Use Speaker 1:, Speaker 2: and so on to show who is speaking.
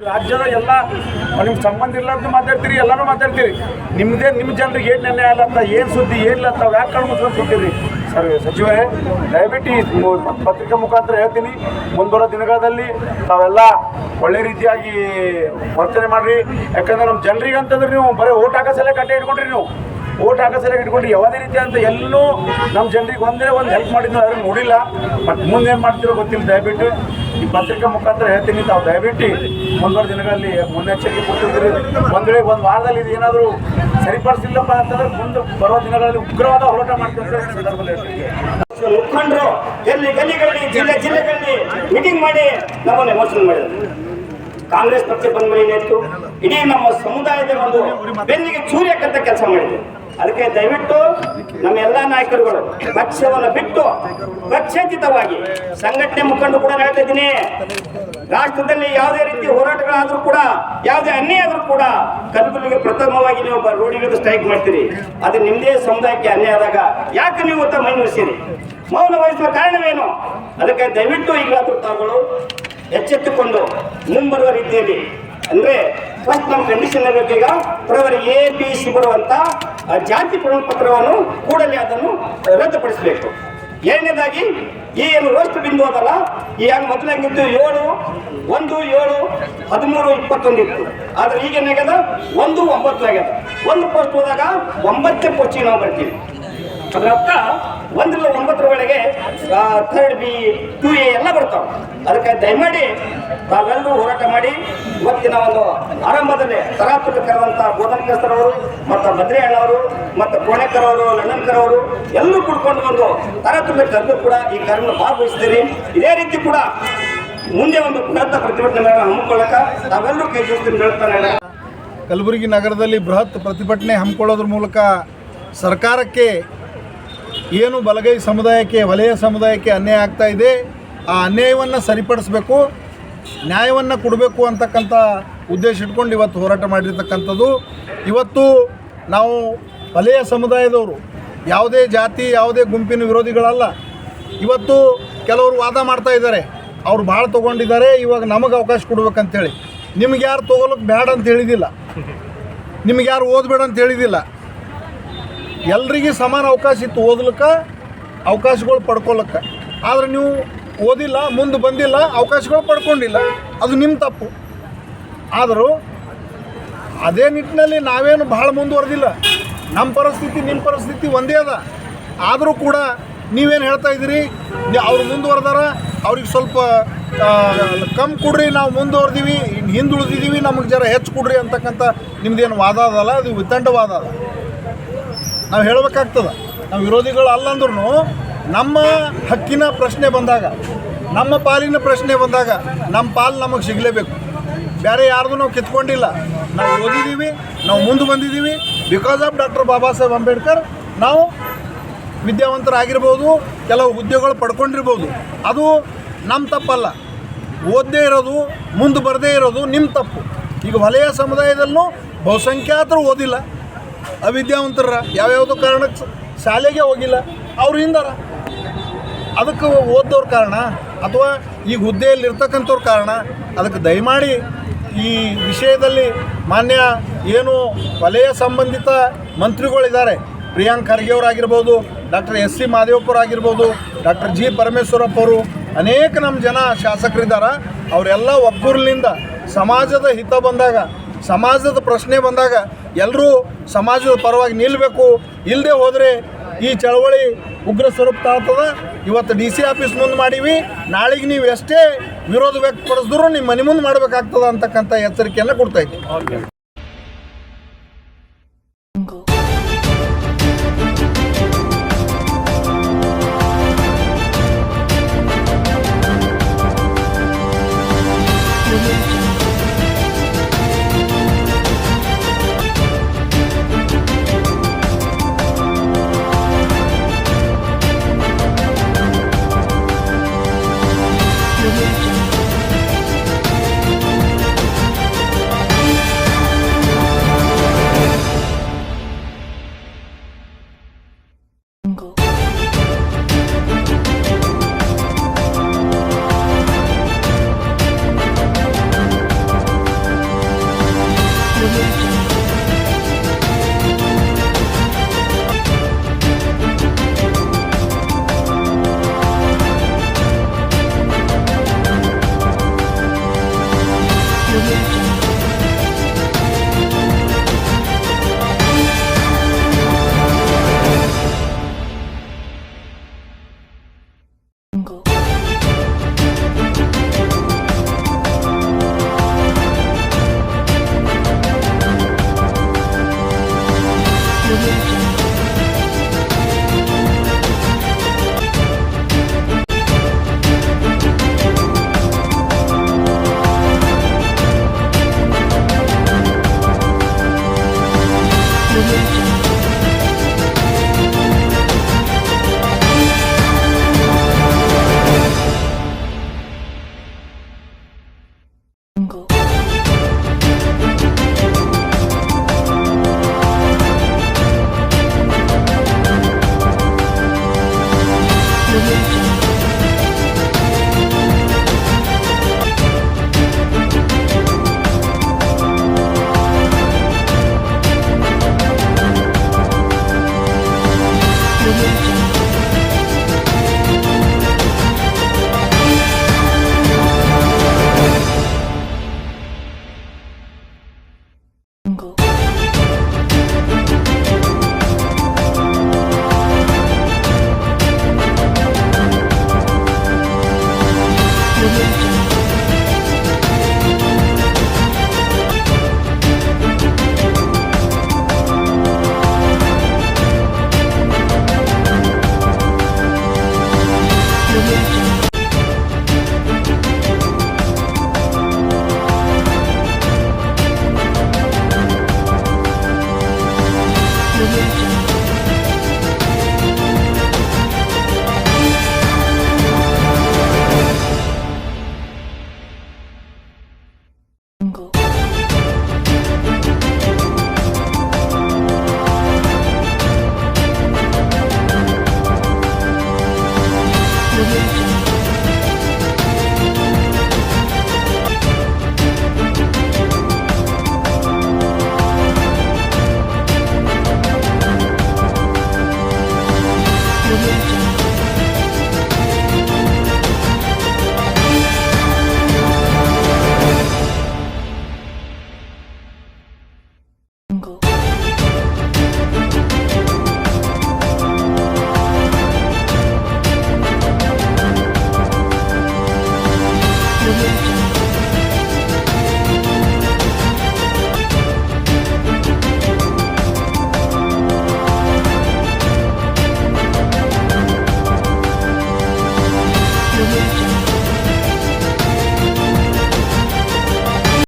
Speaker 1: ರಾಜ್ಯದ ಎಲ್ಲ ನಿಮ್ಗೆ ಸಂಬಂಧ ಇರ್ಲಾರ್ದು ಮಾತಾಡ್ತೀರಿ, ಎಲ್ಲರೂ ಮಾತಾಡ್ತೀರಿ. ನಿಮ್ಮ ಜನರಿಗೆ ಏನು ನೆನ್ನೆ ಆಗತ್ತ, ಏನು ಸುದ್ದಿ ಏನಿಲ್ಲ ತಾವು ಯಾಕೆ ಕಣ್ಣು ಮುಚ್ಕೊಂಡು ಕೂತೀರಿ? ಸಚಿವರೇ, ದಯವಿಟ್ಟು ಪತ್ರಿಕಾ ಮುಖಾಂತರ ಹೇಳ್ತೀನಿ, ಮುಂಬರೋ ದಿನಗಳಲ್ಲಿ ತಾವೆಲ್ಲ ಒಳ್ಳೆ ರೀತಿಯಾಗಿ ವರ್ತನೆ ಮಾಡಿರಿ. ಯಾಕಂದ್ರೆ ನಮ್ಮ ಜನರಿಗೆ ಅಂತಂದ್ರೆ ನೀವು ಬರೀ ಓಟ್ ಹಾಕೋ ಸಲ ಕಟ್ಟೆ ಇಟ್ಕೊಂಡ್ರಿ, ನೀವು ಓಟ್ ಹಾಕೋ ಸಲ ಇಟ್ಕೊಂಡ್ರಿ. ಯಾವುದೇ ರೀತಿ ಅಂತ ಎಲ್ಲೂ ನಮ್ಮ ಜನರಿಗೆ ಒಂದೇ ಒಂದು ಹೆಲ್ಪ್ ಮಾಡಿದ್ದು ಅದನ್ನು ನೋಡಿಲ್ಲ. ಮತ್ತು ಮುಂದೇನು ಮಾಡ್ತಿರೋ ಗೊತ್ತಿಲ್ಲ. ದಯವಿಟ್ಟು ಈ ಪತ್ರಿಕಾ ಮುಖಾಂತರ ಹೇಳ್ತೀನಿ, ತಾವು ದಯವಿಟ್ಟು ಮುಂಬರುವ ದಿನಗಳಲ್ಲಿ ಮುನ್ನೆಚ್ಚರಿಕೆ ಕೊಟ್ಟಿದ್ದೀರಿ. ಒಂದು ವೇಳೆ ಒಂದು ವಾರದಲ್ಲಿ ಇದು ಏನಾದರೂ ಸರಿಪಡಿಸಿಲ್ಲಪ್ಪ ಅಂತಂದ್ರೆ ಮುಂದೆ ಬರುವ ದಿನಗಳಲ್ಲಿ ಉಗ್ರವಾದ ಹೋರಾಟ ಮಾಡ್ತಿರ್ತಾರೆ. ಸಂದರ್ಭದಲ್ಲಿ
Speaker 2: ಮುಖಂಡರು ಗಲ್ಲಿಗಳಲ್ಲಿ ಜಿಲ್ಲೆಗಳಲ್ಲಿ ಮೀಟಿಂಗ್ ಮಾಡಿ ನಮ್ಮನ್ನು ಎಮೋಷನ್ ಮಾಡಿದ್ರು. ಕಾಂಗ್ರೆಸ್ ಪಕ್ಷ ಬಂದ ಮೇಲೆ ಇತ್ತು, ಇಡೀ ನಮ್ಮ ಸಮುದಾಯದ ಒಂದು ಬೆನ್ನಿಗೆ ಚೂರಿಯಕ್ಕಂತ ಕೆಲಸ ಮಾಡಿದೆ. ಅದಕ್ಕೆ ದಯವಿಟ್ಟು ನಮ್ಮ ಎಲ್ಲ ನಾಯಕರುಗಳು ಪಕ್ಷವನ್ನು ಬಿಟ್ಟು ಪಕ್ಷಾತೀತವಾಗಿ ಸಂಘಟನೆ ಮುಖಂಡರು ಕೂಡ ಹೇಳ್ತಾ ಇದ್ದೀನಿ, ರಾಷ್ಟ್ರದಲ್ಲಿ ಯಾವುದೇ ರೀತಿ ಹೋರಾಟಗಳಾದ್ರೂ ಕೂಡ, ಯಾವುದೇ ಅನ್ಯಾಯ ಆದ್ರೂ ಕೂಡ ಕಲಬುರಗಿಗೆ ಪ್ರಥಮವಾಗಿ ನೀವು ರೋಡಿಗೆ ಸ್ಟ್ರೈಕ್ ಮಾಡ್ತೀರಿ. ಅದು ನಿಮ್ಮದೇ ಸಮುದಾಯಕ್ಕೆ ಅನ್ಯಾಯ ಆದಾಗ ಯಾಕೆ ನೀವು ಮೈ ಮುರಿಸಿರಿ? ಮೌನ ವಹಿಸುವ ಕಾರಣವೇನು? ಅದಕ್ಕೆ ದಯವಿಟ್ಟು ಈಗಲಾದ್ರೂ ತಾವುಗಳು ಎಚ್ಚೆತ್ತುಕೊಂಡು ಮುಂಬರುವ ರೀತಿಯಲ್ಲಿ, ಅಂದ್ರೆ ಫಸ್ಟ್ ನಮ್ಮ ಕಂಡೀಷನ್ ಇರಬೇಕೀಗ ಪ್ರವರಿ ABC ಬರುವಂತ ಜಾತಿ ಪ್ರಮಾಣ ಪತ್ರವನ್ನು ಕೂಡಲೇ ಅದನ್ನು ರದ್ದುಪಡಿಸಬೇಕು. ಎರಡನೇದಾಗಿ ಈ ಏನು ರೋಸ್ಟ್ ಬಿಂದು ಅದಲ್ಲ, ಈ ಹಂಗೆ ಮೊದಲಾಗಿದ್ದು 7/1/7/13/21 ಇತ್ತು. ಆದ್ರೆ ಈಗ ಏನಾಗ್ಯದ 1/9 ಆಗ್ಯದ. ಒಂದು ಪೋಸ್ಟ್ ಹೋದಾಗ 9 ಪೋಸ್ಟಿಗೆ ನಾವು ಬರ್ತೀವಿ. ಅದರ ಅರ್ಥ 1-9 ಒಳಗೆ 3rd B 2A ಎಲ್ಲ ಬರ್ತಾವೆ. ಅದಕ್ಕೆ ದಯಮಾಡಿ ತಾವೆಲ್ಲರೂ ಹೋರಾಟ ಮಾಡಿ ಇವತ್ತಿನ ಒಂದು ಆರಂಭದಲ್ಲಿ ತರಾತುರಿ ಕರೆದಂಥ ಬೋಧನಕರ್ ಸರ್ ಅವರು ಮತ್ತು ಬದ್ರಿ ಅಣ್ಣವರು ಮತ್ತು ಕೋಣೇಕರ್ ಅವರು, ಲಂಡನ್ಕರ್ ಅವರು ಎಲ್ಲರೂ ಕುಡ್ಕೊಂಡು ಒಂದು ತರಾತುರಿ ಕರೆದು ಕೂಡ ಈ ಕಾರ್ಯ ಭಾಗವಹಿಸ್ತೀರಿ. ಇದೇ ರೀತಿ ಕೂಡ ಮುಂದೆ ಒಂದು ಬೃಹತ್ ಪ್ರತಿಭಟನೆ ಹಮ್ಮಿಕೊಳ್ಳಕ ತಾವೆಲ್ಲರೂ ಕೈ ಜೋಡಿಸ್ತೀನಿ ಹೇಳ್ತಾನೆ.
Speaker 3: ಕಲಬುರಗಿ ನಗರದಲ್ಲಿ ಬೃಹತ್ ಪ್ರತಿಭಟನೆ ಹಮ್ಮಿಕೊಳ್ಳೋದ್ರ ಮೂಲಕ ಸರ್ಕಾರಕ್ಕೆ ಏನು ಬಲಗೈ ಸಮುದಾಯಕ್ಕೆ, ವಲಯ ಸಮುದಾಯಕ್ಕೆ ಅನ್ಯಾಯ ಆಗ್ತಾ ಇದೆ, ಆ ಅನ್ಯಾಯವನ್ನು ಸರಿಪಡಿಸಬೇಕು, ನ್ಯಾಯವನ್ನು ಕೊಡಬೇಕು ಅಂತಕ್ಕಂಥ ಉದ್ದೇಶ ಇಟ್ಕೊಂಡು ಇವತ್ತು ಹೋರಾಟ ಮಾಡಿರ್ತಕ್ಕಂಥದ್ದು. ಇವತ್ತು ನಾವು ವಲಯ ಸಮುದಾಯದವರು ಯಾವುದೇ ಜಾತಿ, ಯಾವುದೇ ಗುಂಪಿನ ವಿರೋಧಿಗಳಲ್ಲ. ಇವತ್ತು ಕೆಲವರು ವಾದ ಮಾಡ್ತಾ ಇದ್ದಾರೆ, ಅವ್ರು ಭಾಳ ತೊಗೊಂಡಿದ್ದಾರೆ, ಇವಾಗ ನಮಗೆ ಅವಕಾಶ ಕೊಡ್ಬೇಕಂತೇಳಿ. ನಿಮ್ಗೆ ಯಾರು ತೊಗೊಳಕ್ಕೆ ಬೇಡ ಅಂತ ಹೇಳಿದಿಲ್ಲ, ನಿಮ್ಗೆ ಯಾರು ಓದಬೇಡ ಅಂತ ಹೇಳಿದಿಲ್ಲ. ಎಲ್ರಿಗೆ ಸಮಾನ ಅವಕಾಶ ಇತ್ತು ಓದ್ಲಿಕ್ಕೆ, ಅವಕಾಶಗಳು ಪಡ್ಕೊಳಕ್ಕೆ. ಆದರೆ ನೀವು ಓದಿಲ್ಲ, ಮುಂದೆ ಬಂದಿಲ್ಲ, ಅವಕಾಶಗಳು ಪಡ್ಕೊಂಡಿಲ್ಲ, ಅದು ನಿಮ್ಮ ತಪ್ಪು. ಆದರೂ ಅದೇ ನಿಟ್ಟಿನಲ್ಲಿ ನಾವೇನು ಭಾಳ ಮುಂದುವರೆದಿಲ್ಲ. ನಮ್ಮ ಪರಿಸ್ಥಿತಿ ನಿಮ್ಮ ಪರಿಸ್ಥಿತಿ ಒಂದೇ ಅದ. ಆದರೂ ಕೂಡ ನೀವೇನು ಹೇಳ್ತಾ ಇದ್ದೀರಿ, ಅವ್ರು ಮುಂದುವರೆದಾರ, ಅವ್ರಿಗೆ ಸ್ವಲ್ಪ ಕಮ್ಮಿ ಕೊಡ್ರಿ, ನಾವು ಮುಂದುವರೆದೀವಿ, ಹಿಂದುಳಿದಿದ್ದೀವಿ, ನಮಗೆ ಜರ ಹೆಚ್ಚು ಕೊಡ್ರಿ ಅಂತಕ್ಕಂಥ ನಿಮ್ದೇನು ವಾದ ಅದಲ್ಲ, ಅದು ವಿತಂಡವಾದ ಅದ. ನಾವು ಹೇಳಬೇಕಾಗ್ತದೆ. ನಾವು ವಿರೋಧಿಗಳು ಅಲ್ಲಂದ್ರೂ ನಮ್ಮ ಹಕ್ಕಿನ ಪ್ರಶ್ನೆ ಬಂದಾಗ, ನಮ್ಮ ಪಾಲಿನ ಪ್ರಶ್ನೆ ಬಂದಾಗ ನಮ್ಮ ಪಾಲು ನಮಗೆ ಸಿಗಲೇಬೇಕು. ಬೇರೆ ಯಾರ್ದು ನಾವು ಕಿತ್ಕೊಂಡಿಲ್ಲ. ನಾವು ಓದಿದ್ದೀವಿ, ನಾವು ಮುಂದೆ ಬಂದಿದ್ದೀವಿ. Because of doctor Baba Saheb Ambedkar ನಾವು ವಿದ್ಯಾವಂತರಾಗಿರ್ಬೋದು, ಕೆಲವು ಹುದ್ದೆಗಳು ಪಡ್ಕೊಂಡಿರ್ಬೋದು. ಅದು ನಮ್ಮ ತಪ್ಪಲ್ಲ. ಓದದೇ ಇರೋದು, ಮುಂದೆ ಬರದೇ ಇರೋದು ನಿಮ್ಮ ತಪ್ಪು. ಈಗ ವಲಯ ಸಮುದಾಯದಲ್ಲೂ ಬಹುಸಂಖ್ಯಾತರು ಓದಿಲ್ಲ, ಅವಿದ್ಯಾವಂತರ, ಯಾವ್ಯಾವುದೋ ಕಾರಣಕ್ಕೆ ಶಾಲೆಗೆ ಹೋಗಿಲ್ಲ, ಅವ್ರು ಹಿಂದಾರ. ಅದಕ್ಕೆ ಓದ್ದವ್ರ ಕಾರಣ ಅಥವಾ ಈಗ ಹುದ್ದೆಯಲ್ಲಿ ಇರ್ತಕ್ಕಂಥವ್ರ ಕಾರಣ. ಅದಕ್ಕೆ ದಯಮಾಡಿ ಈ ವಿಷಯದಲ್ಲಿ ಮಾನ್ಯ ಏನು ವಲಯ ಸಂಬಂಧಿತ ಮಂತ್ರಿಗಳಿದ್ದಾರೆ, ಪ್ರಿಯಾಂಕ್ ಖರ್ಗೆ ಅವರಾಗಿರ್ಬೋದು, ಡಾಕ್ಟರ್ S.C. ಮಾದೇವಪ್ಪರಾಗಿರ್ಬೋದು, ಡಾಕ್ಟರ್ G. ಪರಮೇಶ್ವರಪ್ಪ ಅವರು, ಅನೇಕ ನಮ್ಮ ಜನ ಶಾಸಕರಿದ್ದಾರೆ. ಅವರೆಲ್ಲ ಒಗ್ಗೂರಿನಿಂದ ಸಮಾಜದ ಹಿತ ಬಂದಾಗ, ಸಮಾಜದ ಪ್ರಶ್ನೆ ಬಂದಾಗ ಎಲ್ಲರೂ ಸಮಾಜದ ಪರವಾಗಿ ನಿಲ್ಲಬೇಕು. ಇಲ್ಲದೆ ಹೋದರೆ ಈ ಚಳವಳಿ ಉಗ್ರ ಸ್ವರೂಪ ತಾಳ್ತದೆ. ಇವತ್ತು DC ಆಫೀಸ್ ಮುಂದೆ ಮಾಡೀವಿ, ನಾಳೆಗೆ ನೀವು ಎಷ್ಟೇ ವಿರೋಧ ವ್ಯಕ್ತಪಡಿಸಿದ್ರು ನಿಮ್ಮ ಮನೆ ಮುಂದೆ ಮಾಡಬೇಕಾಗ್ತದೆ ಅಂತಕ್ಕಂಥ ಎಚ್ಚರಿಕೆಯನ್ನು ಕೊಡ್ತಾಯಿದ್ದೀವಿ.
Speaker 4: Audio Jungle.